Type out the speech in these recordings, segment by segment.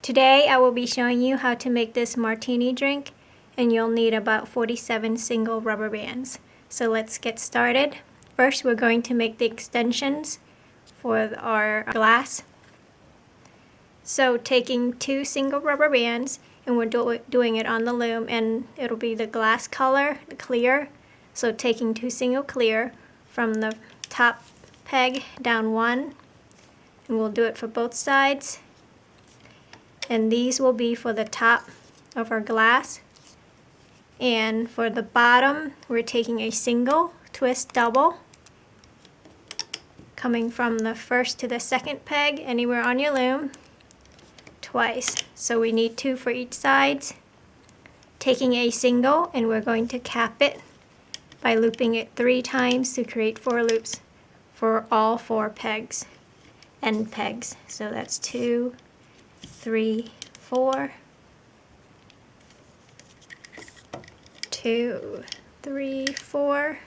Today I will be showing you how to make this martini drink, and you'll need about 47 single rubber bands. So let's get started. First we're going to make the extensions for our glass. So taking 2 single rubber bands, and we're doing it on the loom, and it'll be the glass color, the clear. So taking 2 single clear from the top peg down 1, and we'll do it for both sides. And these will be for the top of our glass. And for the bottom, we're taking a single twist double, coming from the first to the second peg anywhere on your loom, twice. So we need 2 for each side. Taking a single, and we're going to cap it by looping it 3 times to create 4 loops for all 4 pegs, end pegs. So that's 2, 3, 4, 2, 3, 4,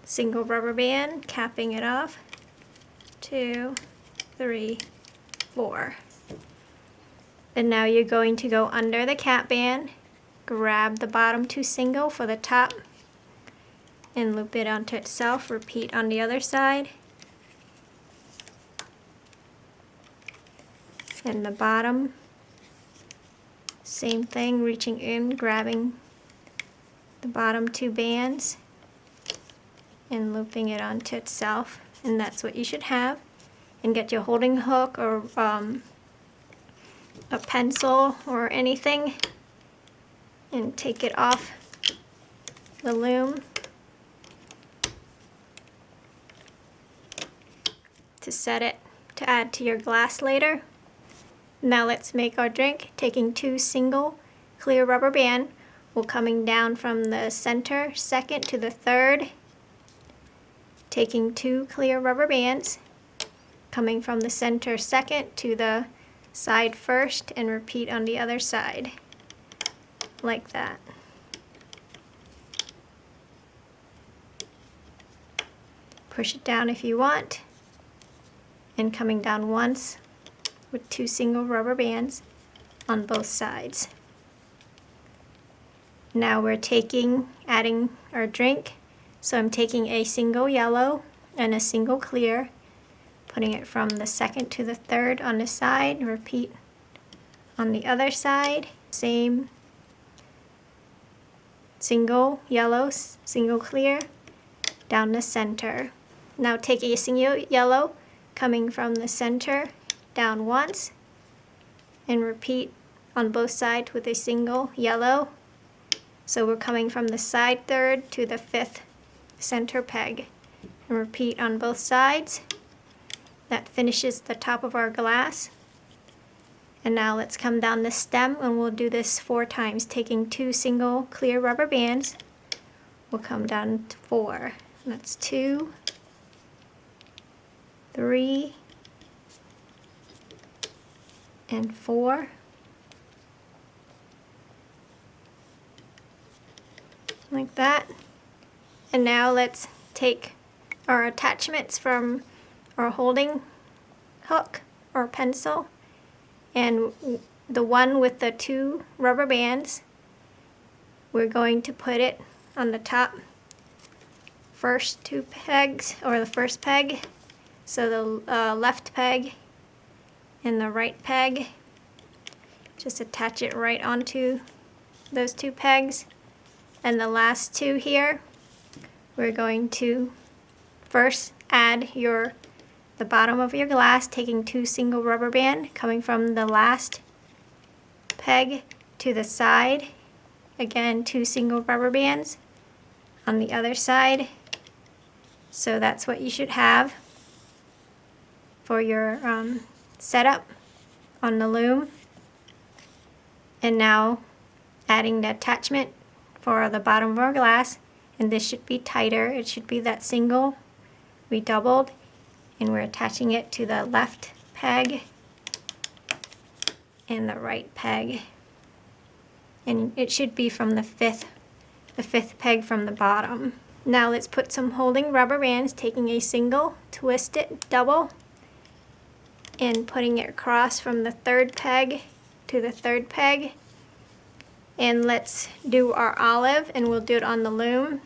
single rubber band, capping it off, 2, 3, 4. And now you're going to go under the cap band, grab the bottom 2 single for the top, and loop it onto itself. Repeat on the other side. And the bottom, same thing, reaching in, grabbing the bottom 2 bands and looping it onto itself. And that's what you should have. And get your holding hook or a pencil or anything and take it off the loom to set it to add to your glass later. Now let's make our drink. Taking 2 single clear rubber band, we're coming down from the center second to the third, taking 2 clear rubber bands, coming from the center second to the side first, and repeat on the other side like that. Push it down if you want, and coming down once with 2 single rubber bands on both sides. Now we're adding our drink. So I'm taking a single yellow and a single clear, putting it from the second to the third on the side. Repeat on the other side. Same single yellow, single clear, down the center. Now take a single yellow, coming from the center down once, and repeat on both sides with a single yellow. So we're coming from the side third to the 5th center peg, and repeat on both sides. That finishes the top of our glass. And now let's come down the stem, and we'll do this 4 times. Taking 2 single clear rubber bands, we'll come down to 4. That's 2, 3, and 4. Like that. And now let's take our attachments from our holding hook or pencil, and the one with the 2 rubber bands, we're going to put it on the top first 2 pegs, or the first peg. So the left peg and the right peg, just attach it right onto those 2 pegs. And the last 2 here, we're going to first add the bottom of your glass, taking 2 single rubber band, coming from the last peg to the side. Again, 2 single rubber bands on the other side. So that's what you should have for your setup on the loom. And now adding the attachment for the bottom of our glass, and this should be tighter. It should be that single we doubled, and we're attaching it to the left peg and the right peg, and it should be from the fifth peg from the bottom. Now let's put some holding rubber bands, taking a single, twist it double, and putting it across from the third peg to the third peg. And let's do our olive, and we'll do it on the loom.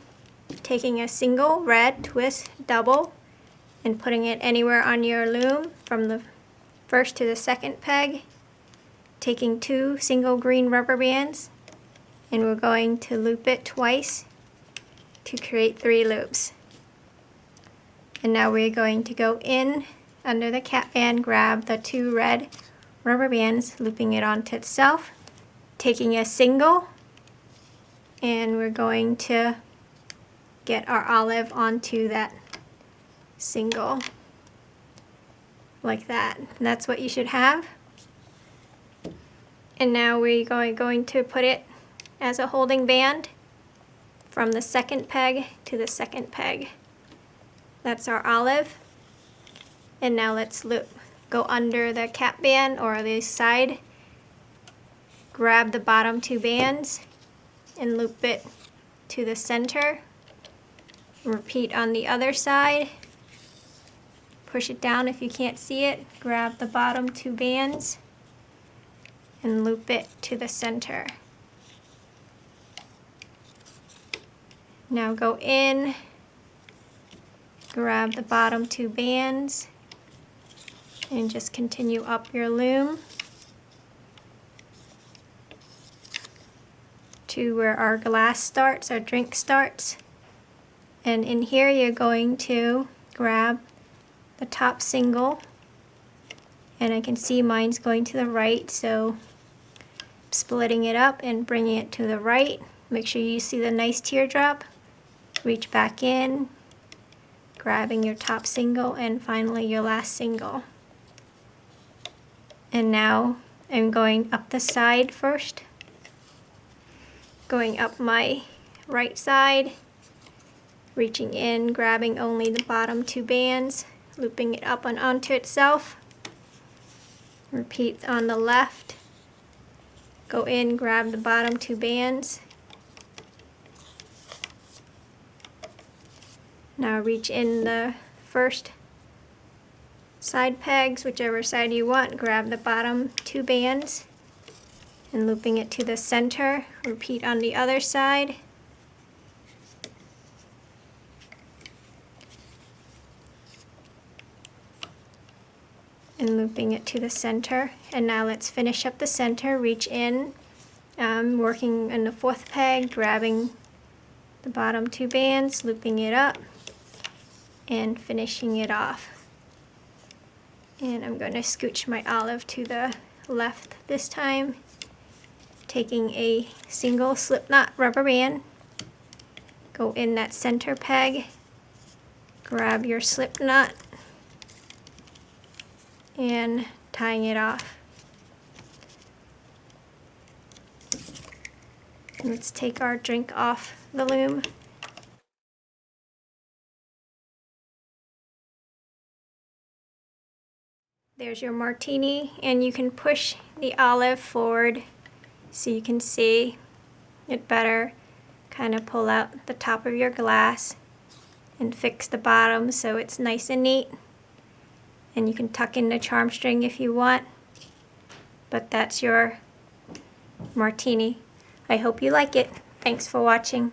Taking a single red twist double and putting it anywhere on your loom from the first to the second peg. Taking 2 single green rubber bands, and we're going to loop it twice to create 3 loops. And now we're going to go in under the cap band, grab the 2 red rubber bands, looping it onto itself, taking a single, and we're going to get our olive onto that single like that. And that's what you should have. And now we're going to put it as a holding band from the second peg to the second peg. That's our olive. And now let's loop. Go under the cap band or the side, grab the bottom 2 bands and loop it to the center. Repeat on the other side. Push it down if you can't see it. Grab the bottom 2 bands and loop it to the center. Now go in, grab the bottom 2 bands, and just continue up your loom to where our glass starts, our drink starts. And in here you're going to grab the top single, and I can see mine's going to the right, so splitting it up and bringing it to the right. Make sure you see the nice teardrop. Reach back in, grabbing your top single, and finally your last single. And now I'm going up the side first, going up my right side, reaching in, grabbing only the bottom 2 bands, looping it up and onto itself. Repeat on the left, go in, grab the bottom 2 bands. Now reach in the first side pegs, whichever side you want, grab the bottom 2 bands and looping it to the center. Repeat on the other side. And looping it to the center. And now let's finish up the center. Reach in, working in the 4th peg, grabbing the bottom 2 bands, looping it up, and finishing it off. And I'm going to scooch my olive to the left this time, taking a single slip knot rubber band, go in that center peg, grab your slip knot, and tying it off. Let's take our drink off the loom. There's your martini, and you can push the olive forward so you can see it better. Kind of pull out the top of your glass and fix the bottom so it's nice and neat. And you can tuck in the charm string if you want. But that's your martini. I hope you like it. Thanks for watching.